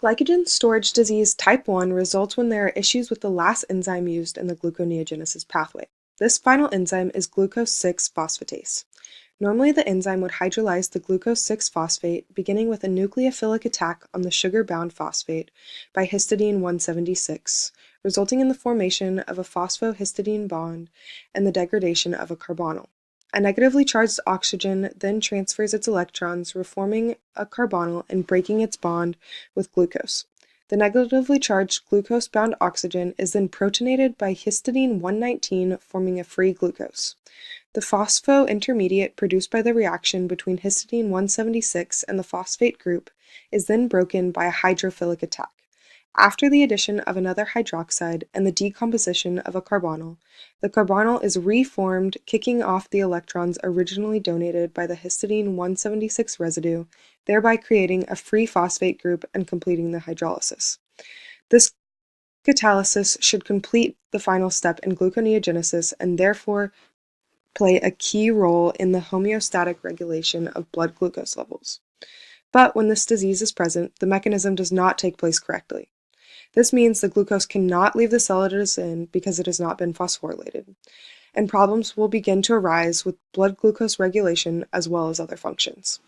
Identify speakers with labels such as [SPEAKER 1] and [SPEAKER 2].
[SPEAKER 1] Glycogen storage disease type 1 results when there are issues with the last enzyme used in the gluconeogenesis pathway. This final enzyme is glucose 6 phosphatase. Normally, the enzyme would hydrolyze the glucose 6 phosphate, beginning with a nucleophilic attack on the sugar-bound phosphate by histidine 176, resulting in the formation of a phosphohistidine bond and the degradation of a carbonyl. A negatively charged oxygen then transfers its electrons, reforming a carbonyl and breaking its bond with glucose. The negatively charged glucose-bound oxygen is then protonated by histidine 119, forming a free glucose. The phospho-intermediate produced by the reaction between histidine 176 and the phosphate group is then broken by a hydrophilic attack. After the addition of another hydroxide and the decomposition of a carbonyl, the carbonyl is reformed, kicking off the electrons originally donated by the histidine 176 residue, thereby creating a free phosphate group and completing the hydrolysis. This catalysis should complete the final step in gluconeogenesis and therefore play a key role in the homeostatic regulation of blood glucose levels. But when this disease is present, the mechanism does not take place correctly. This means the glucose cannot leave the cell it is in because it has not been phosphorylated, and problems will begin to arise with blood glucose regulation as well as other functions.